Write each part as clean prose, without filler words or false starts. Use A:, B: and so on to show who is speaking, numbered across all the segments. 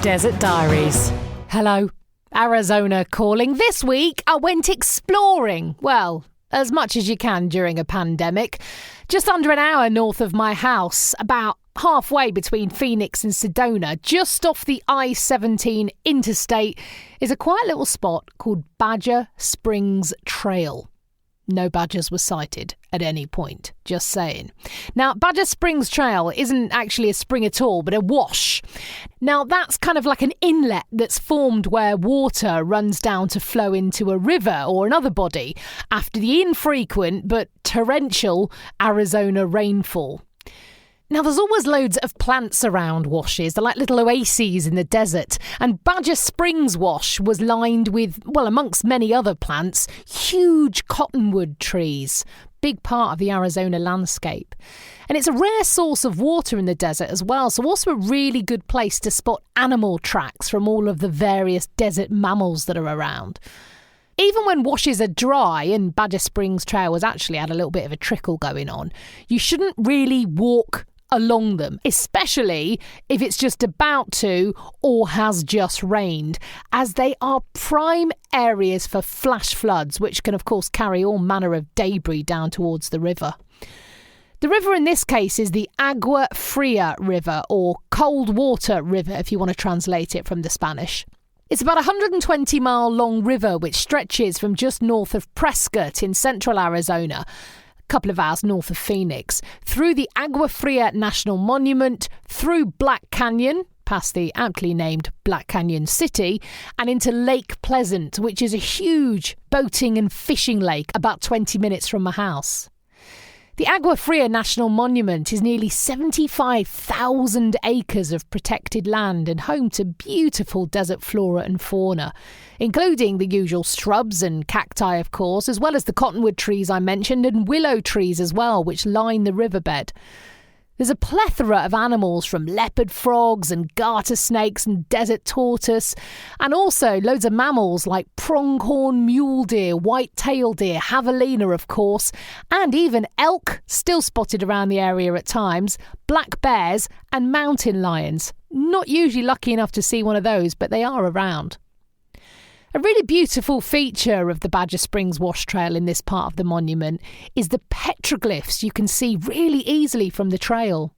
A: Desert Diaries. Hello, Arizona calling. This week I went exploring. Well, as much as you can during a pandemic. Just under an hour north of my house, about halfway between Phoenix and Sedona, just off the I-17 interstate, is a quiet little spot called Badger Springs Trail. No badgers were sighted at any point, just saying. Now, Badger Springs Trail isn't actually a spring at all, but a wash. Now, that's kind of like an inlet that's formed where water runs down to flow into a river or another body after the infrequent but torrential Arizona rainfall. Now, there's always loads of plants around washes. They're like little oases in the desert. And Badger Springs Wash was lined with, well, amongst many other plants, huge cottonwood trees. Big part of the Arizona landscape. And it's a rare source of water in the desert as well, so also a really good place to spot animal tracks from all of the various desert mammals that are around. Even when washes are dry, and Badger Springs Trail has actually had a little bit of a trickle going on, you shouldn't really walk along them, especially if it's just about to or has just rained, as they are prime areas for flash floods, which can of course carry all manner of debris down towards the river. The river in this case is the Agua Fria River, or Cold Water River if you want to translate it from the Spanish. It's about a 120-mile long river which stretches from just north of Prescott in central Arizona, couple of hours north of Phoenix, through the Agua Fria National Monument, through Black Canyon, past the aptly named Black Canyon City, and into Lake Pleasant, which is a huge boating and fishing lake about 20 minutes from my house. The Agua Fria National Monument is nearly 75,000 acres of protected land and home to beautiful desert flora and fauna, including the usual shrubs and cacti, of course, as well as the cottonwood trees I mentioned and willow trees as well, which line the riverbed. There's a plethora of animals, from leopard frogs and garter snakes and desert tortoise, and also loads of mammals like pronghorn mule deer, white-tailed deer, javelina of course, and even elk, still spotted around the area at times, black bears and mountain lions. Not usually lucky enough to see one of those, but they are around. A really beautiful feature of the Badger Springs Wash Trail in this part of the monument is the petroglyphs you can see really easily from the trail.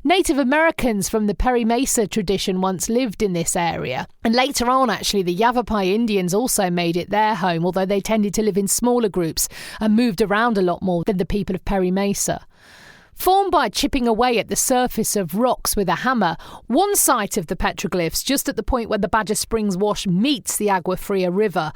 A: Native Americans from the Perry Mesa tradition once lived in this area, and later on actually the Yavapai Indians also made it their home, although they tended to live in smaller groups and moved around a lot more than the people of Perry Mesa. Formed by chipping away at the surface of rocks with a hammer, one site of the petroglyphs, just at the point where the Badger Springs Wash meets the Agua Fria River,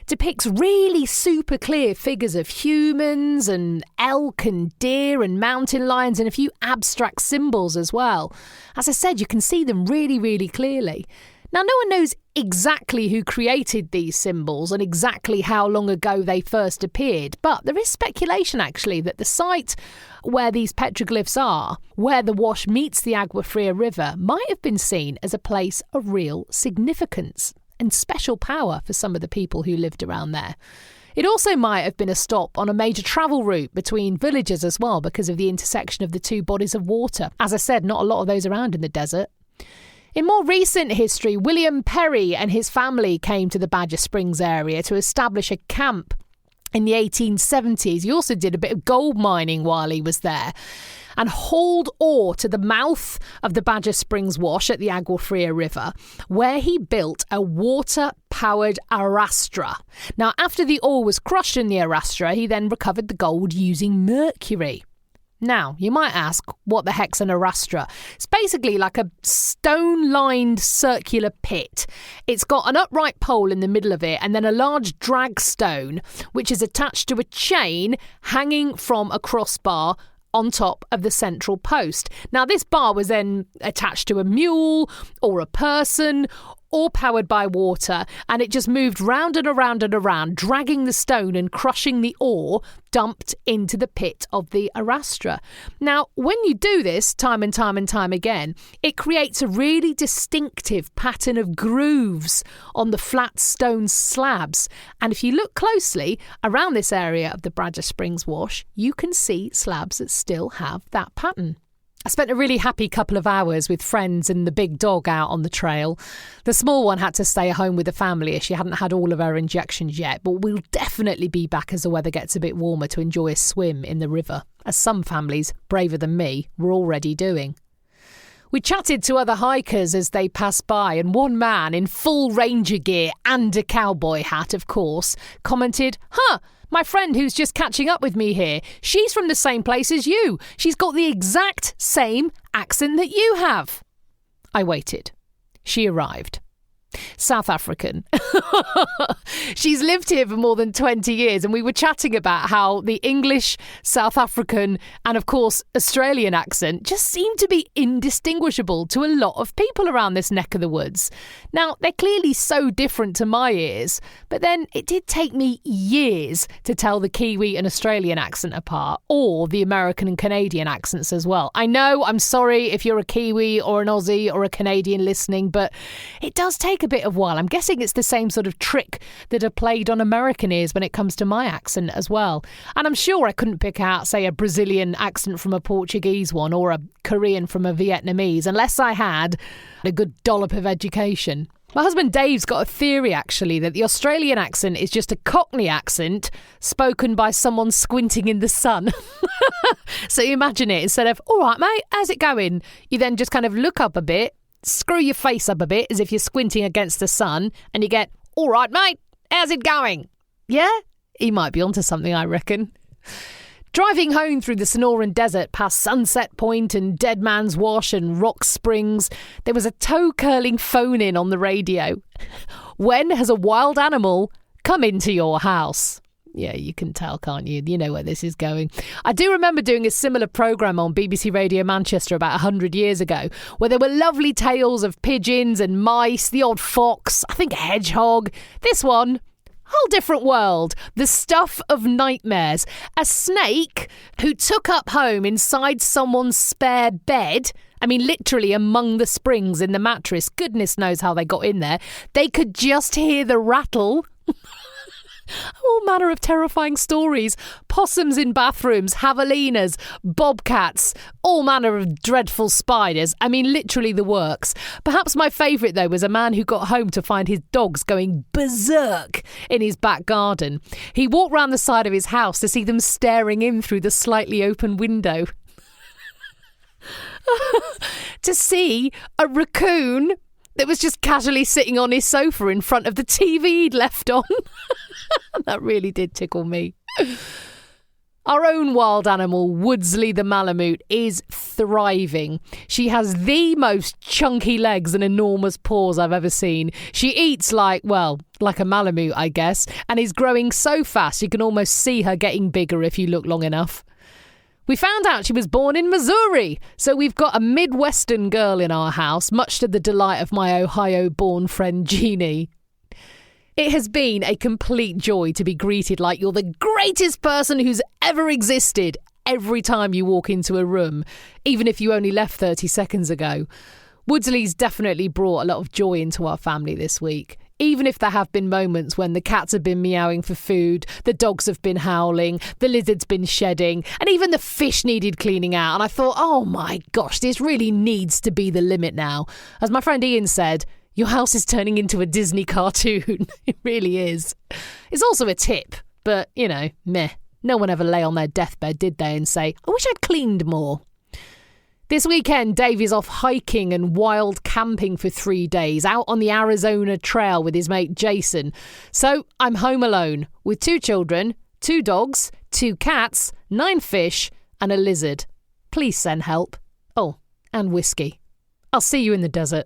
A: depicts really super clear figures of humans and elk and deer and mountain lions and a few abstract symbols as well. As I said, you can see them really, really clearly. Now, no one knows exactly who created these symbols and exactly how long ago they first appeared, but there is speculation actually that the site where these petroglyphs are, where the wash meets the Agua Fria River, might have been seen as a place of real significance and special power for some of the people who lived around there. It also might have been a stop on a major travel route between villages as well, because of the intersection of the two bodies of water. As I said, not a lot of those around in the desert. In more recent history, William Perry and his family came to the Badger Springs area to establish a camp in the 1870s. He also did a bit of gold mining while he was there and hauled ore to the mouth of the Badger Springs Wash at the Agua Fria River, where he built a water-powered arrastra. Now, after the ore was crushed in the arrastra, he then recovered the gold using mercury. Now, you might ask, what the heck's an arrastra? It's basically like a stone-lined circular pit. It's got an upright pole in the middle of it and then a large drag stone, which is attached to a chain hanging from a crossbar on top of the central post. Now, this bar was then attached to a mule or a person or powered by water, and it just moved round and around and around, dragging the stone and crushing the ore dumped into the pit of the arrastra. Now, when you do this time and time and time again, it creates a really distinctive pattern of grooves on the flat stone slabs. And if you look closely around this area of the Badger Springs Wash, you can see slabs that still have that pattern. I spent a really happy couple of hours with friends and the big dog out on the trail. The small one had to stay home with the family as she hadn't had all of her injections yet, but we'll definitely be back as the weather gets a bit warmer to enjoy a swim in the river, as some families, braver than me, were already doing. We chatted to other hikers as they passed by, and one man in full ranger gear and a cowboy hat, of course, commented, my friend who's just catching up with me here, she's from the same place as you. She's got the exact same accent that you have. I waited. She arrived. South African. She's lived here for more than 20 years, and we were chatting about how the English, South African and of course Australian accent just seem to be indistinguishable to a lot of people around this neck of the woods. Now, they're clearly so different to my ears, but then it did take me years to tell the Kiwi and Australian accent apart, or the American and Canadian accents as well. I know, I'm sorry if you're a Kiwi or an Aussie or a Canadian listening, but it does take a bit of while. I'm guessing it's the same sort of trick that are played on American ears when it comes to my accent as well. And I'm sure I couldn't pick out, say, a Brazilian accent from a Portuguese one or a Korean from a Vietnamese unless I had a good dollop of education. My husband Dave's got a theory, actually, that the Australian accent is just a Cockney accent spoken by someone squinting in the sun. So you imagine it, instead of, all right, mate, how's it going? You then just kind of look up a bit, screw your face up a bit as if you're squinting against the sun, and you get, all right, mate, how's it going? Yeah? He might be onto something, I reckon. Driving home through the Sonoran Desert past Sunset Point and Dead Man's Wash and Rock Springs, there was a toe-curling phone-in on the radio. When has a wild animal come into your house? Yeah, you can tell, can't you? You know where this is going. I do remember doing a similar programme on BBC Radio Manchester about 100 years ago, where there were lovely tales of pigeons and mice, the odd fox, I think a hedgehog. This one, whole different world. The stuff of nightmares. A snake who took up home inside someone's spare bed. I mean, literally among the springs in the mattress. Goodness knows how they got in there. They could just hear the rattle. All manner of terrifying stories. Possums in bathrooms, javelinas, bobcats, all manner of dreadful spiders. I mean, literally the works. Perhaps my favourite, though, was a man who got home to find his dogs going berserk in his back garden. He walked round the side of his house to see them staring in through the slightly open window. To see a raccoon that was just casually sitting on his sofa in front of the TV he'd left on. That really did tickle me. Our own wild animal, Woodsley the Malamute, is thriving. She has the most chunky legs and enormous paws I've ever seen. She eats like a Malamute, I guess, and is growing so fast you can almost see her getting bigger if you look long enough. We found out she was born in Missouri, so we've got a Midwestern girl in our house, much to the delight of my Ohio-born friend Jeannie. It has been a complete joy to be greeted like you're the greatest person who's ever existed every time you walk into a room, even if you only left 30 seconds ago. Woodsley's definitely brought a lot of joy into our family this week. Even if there have been moments when the cats have been meowing for food, the dogs have been howling, the lizard's been shedding, and even the fish needed cleaning out. And I thought, oh my gosh, this really needs to be the limit now. As my friend Ian said, your house is turning into a Disney cartoon. It really is. It's also a tip, but, meh. No one ever lay on their deathbed, did they, and say, I wish I'd cleaned more. This weekend, Dave is off hiking and wild camping for 3 days, out on the Arizona Trail with his mate Jason. So I'm home alone with 2 children, 2 dogs, 2 cats, 9 fish and a lizard. Please send help. Oh, and whiskey. I'll see you in the desert.